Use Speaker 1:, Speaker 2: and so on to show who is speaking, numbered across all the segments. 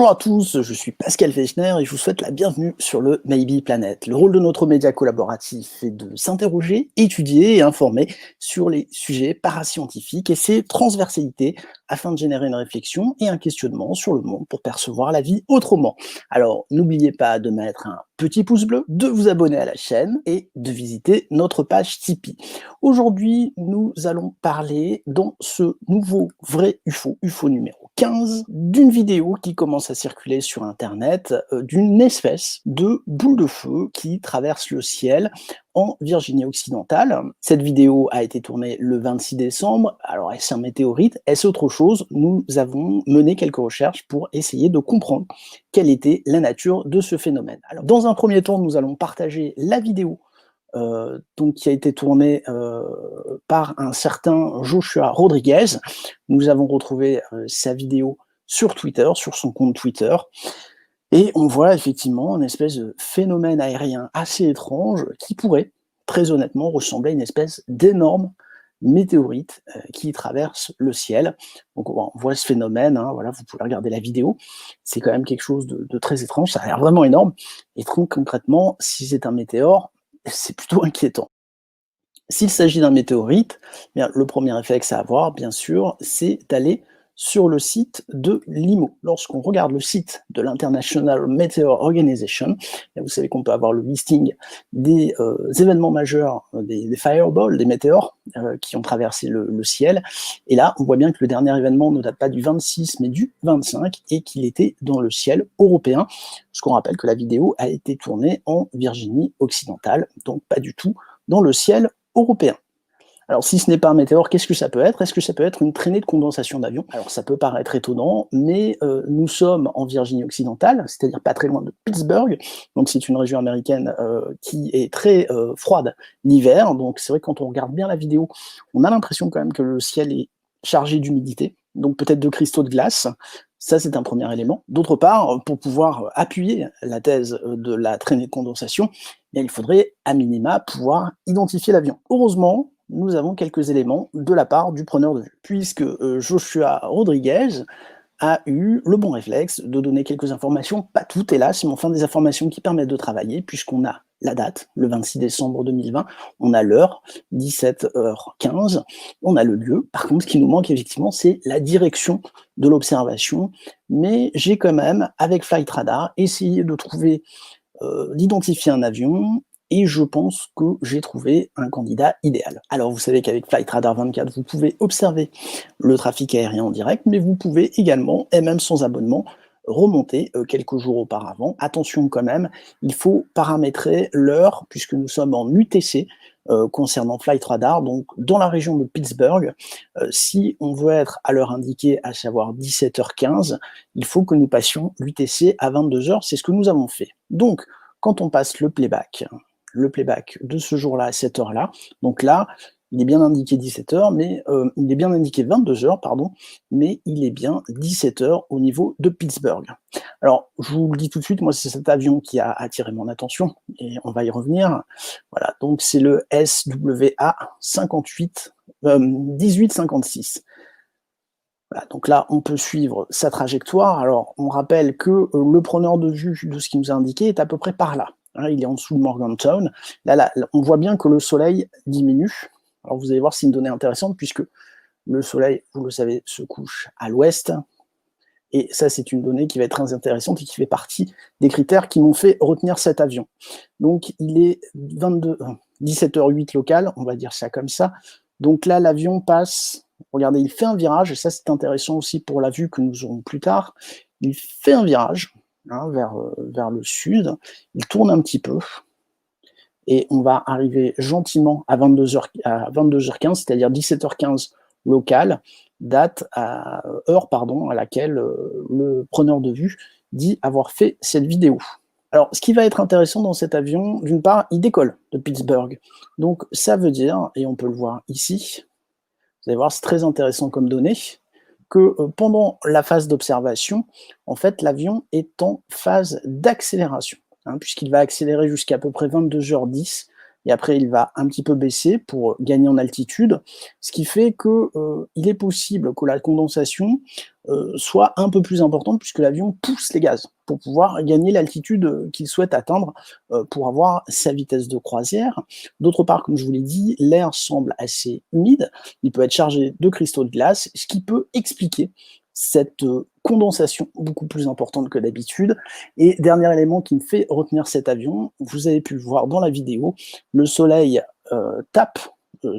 Speaker 1: Bonjour à tous, je suis Pascal Fechner et je vous souhaite la bienvenue sur le Maybe Planet. Le rôle de notre média collaboratif est de s'interroger, étudier et informer sur les sujets parascientifiques et ses transversalités afin de générer une réflexion et un questionnement sur le monde pour percevoir la vie autrement. Alors, n'oubliez pas de mettre un petit pouce bleu, de vous abonner à la chaîne et de visiter notre page Tipeee. Aujourd'hui, nous allons parler dans ce nouveau vrai UFO numéro 15, d'une vidéo qui commence à circuler sur Internet, d'une espèce de boule de feu qui traverse le ciel en Virginie occidentale. Cette vidéo a été tournée le 26 décembre. Alors, est-ce un météorite? Est-ce autre chose? Nous avons mené quelques recherches pour essayer de comprendre quelle était la nature de ce phénomène. Alors, dans un premier temps, nous allons partager la vidéo donc, qui a été tournée par un certain Joshua Rodriguez. Nous avons retrouvé sa vidéo sur Twitter, sur son compte Twitter, et on voit effectivement une espèce de phénomène aérien assez étrange qui pourrait, très honnêtement, ressembler à une espèce d'énorme météorite qui traverse le ciel. Donc on voit ce phénomène, hein, voilà, vous pouvez regarder la vidéo, c'est quand même quelque chose de très étrange, ça a l'air vraiment énorme, et très concrètement, si c'est un météore, c'est plutôt inquiétant. S'il s'agit d'un météorite, eh bien, le premier réflexe à avoir, bien sûr, c'est d'aller sur le site de l'IMO. Lorsqu'on regarde le site de l'International Meteor Organization, vous savez qu'on peut avoir le listing des événements majeurs, des fireballs, des météores qui ont traversé le ciel. Et là, on voit bien que le dernier événement ne date pas du 26, mais du 25, et qu'il était dans le ciel européen. Parce qu'on rappelle que la vidéo a été tournée en Virginie occidentale, donc pas du tout dans le ciel européen. Alors, si ce n'est pas un météore, qu'est-ce que ça peut être? Est-ce que ça peut être une traînée de condensation d'avions? Alors, ça peut paraître étonnant, mais nous sommes en Virginie occidentale, c'est-à-dire pas très loin de Pittsburgh, donc c'est une région américaine qui est très froide l'hiver, donc c'est vrai que quand on regarde bien la vidéo, on a l'impression quand même que le ciel est chargé d'humidité, donc peut-être de cristaux de glace. Ça, c'est un premier élément. D'autre part, pour pouvoir appuyer la thèse de la traînée de condensation, eh il faudrait à minima pouvoir identifier l'avion. Heureusement, nous avons quelques éléments de la part du preneur de vue, puisque Joshua Rodriguez a eu le bon réflexe de donner quelques informations, pas toutes hélas, mais enfin des informations qui permettent de travailler, puisqu'on a la date, le 26 décembre 2020, on a l'heure, 17h15, on a le lieu. Par contre, ce qui nous manque effectivement, c'est la direction de l'observation, mais j'ai quand même, avec Flight Radar, essayé de trouver, d'identifier un avion, et je pense que j'ai trouvé un candidat idéal. Alors vous savez qu'avec Flight Radar 24, vous pouvez observer le trafic aérien en direct, mais vous pouvez également, et même sans abonnement, remonter quelques jours auparavant. Attention quand même, il faut paramétrer l'heure, puisque nous sommes en UTC, concernant Flight Radar, donc dans la région de Pittsburgh, si on veut être à l'heure indiquée, à savoir 17h15, il faut que nous passions l'UTC à 22h, c'est ce que nous avons fait. Donc, quand on passe le playback de ce jour-là à cette heure-là, donc là, il est bien indiqué 17h, mais il est bien indiqué 22h, pardon, mais il est bien 17h au niveau de Pittsburgh. Alors, je vous le dis tout de suite, moi, c'est cet avion qui a attiré mon attention, et on va y revenir. Voilà, donc c'est le SWA 58, 1856. Voilà, donc là, on peut suivre sa trajectoire. Alors, on rappelle que le preneur de vue de ce qui nous a indiqué est à peu près par là. Hein, il est en dessous de Morgantown. Là, on voit bien que le soleil diminue. Alors, vous allez voir, c'est une donnée intéressante puisque le soleil, vous le savez, se couche à l'ouest. Et ça, c'est une donnée qui va être très intéressante et qui fait partie des critères qui m'ont fait retenir cet avion. Donc, il est 17h08 local, on va dire ça comme ça. Donc là, l'avion passe, regardez, il fait un virage, et ça, c'est intéressant aussi pour la vue que nous aurons plus tard. Il fait un virage hein, vers le sud, il tourne un petit peu, et on va arriver gentiment à 22h15, c'est-à-dire 17h15 local, heure pardon, à laquelle le preneur de vue dit avoir fait cette vidéo. Alors, ce qui va être intéressant dans cet avion, d'une part, il décolle de Pittsburgh. Donc, ça veut dire, et on peut le voir ici, vous allez voir, c'est très intéressant comme donnée, que pendant la phase d'observation, en fait, l'avion est en phase d'accélération, hein, puisqu'il va accélérer jusqu'à peu près 22h10, et après il va un petit peu baisser pour gagner en altitude, ce qui fait que, il est possible que la condensation, soit un peu plus importante puisque l'avion pousse les gaz pour pouvoir gagner l'altitude, qu'il souhaite atteindre, pour avoir sa vitesse de croisière. D'autre part, comme je vous l'ai dit, l'air semble assez humide, il peut être chargé de cristaux de glace, ce qui peut expliquer cette, condensation beaucoup plus importante que d'habitude. Et dernier élément qui me fait retenir cet avion, vous avez pu le voir dans la vidéo, le soleil, tape,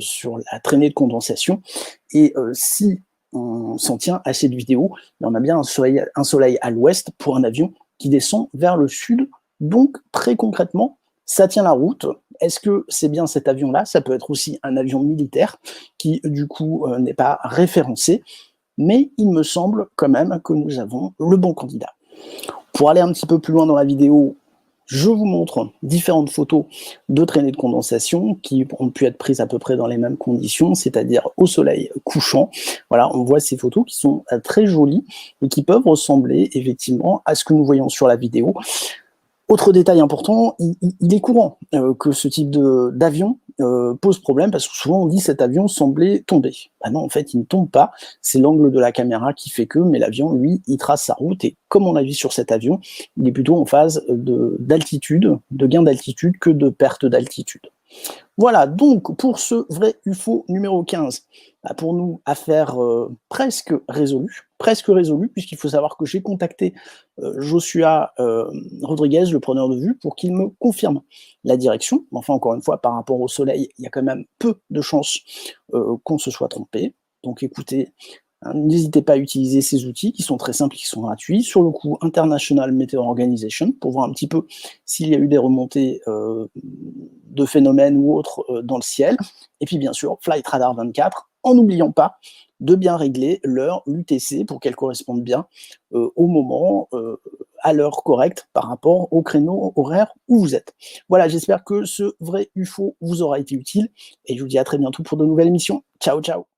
Speaker 1: sur la traînée de condensation et si on s'en tient à cette vidéo, on a bien un soleil à l'ouest pour un avion qui descend vers le sud. Donc très concrètement, ça tient la route. Est-ce que c'est bien cet avion-là? Ça peut être aussi un avion militaire qui, du coup, n'est pas référencé, mais il me semble quand même que nous avons le bon candidat. Pour aller un petit peu plus loin dans la vidéo, je vous montre différentes photos de traînées de condensation qui ont pu être prises à peu près dans les mêmes conditions, c'est-à-dire au soleil couchant. Voilà, on voit ces photos qui sont très jolies et qui peuvent ressembler effectivement à ce que nous voyons sur la vidéo. Autre détail important, il est courant que ce type d'avion pose problème parce que souvent on dit cet avion semblait tomber. Ah non, en fait, il ne tombe pas, c'est l'angle de la caméra qui fait que, mais l'avion, lui, il trace sa route et comme on a vu sur cet avion, il est plutôt en phase d'altitude, de gain d'altitude que de perte d'altitude. Voilà, donc pour ce vrai UFO numéro 15, pour nous, affaire presque résolue, puisqu'il faut savoir que j'ai contacté Joshua Rodriguez, le preneur de vue, pour qu'il me confirme la direction. Enfin, encore une fois, par rapport au soleil, il y a quand même peu de chances qu'on se soit trompé. Donc écoutez, n'hésitez pas à utiliser ces outils qui sont très simples, qui sont gratuits. Sur le coup, International Meteor Organization, pour voir un petit peu s'il y a eu des remontées de phénomènes ou autres dans le ciel. Et puis bien sûr, Flight Radar 24, en n'oubliant pas de bien régler l'heure, l'UTC, pour qu'elle corresponde bien au moment, à l'heure correcte par rapport au créneau horaire où vous êtes. Voilà, j'espère que ce vrai UFO vous aura été utile et je vous dis à très bientôt pour de nouvelles émissions. Ciao, ciao!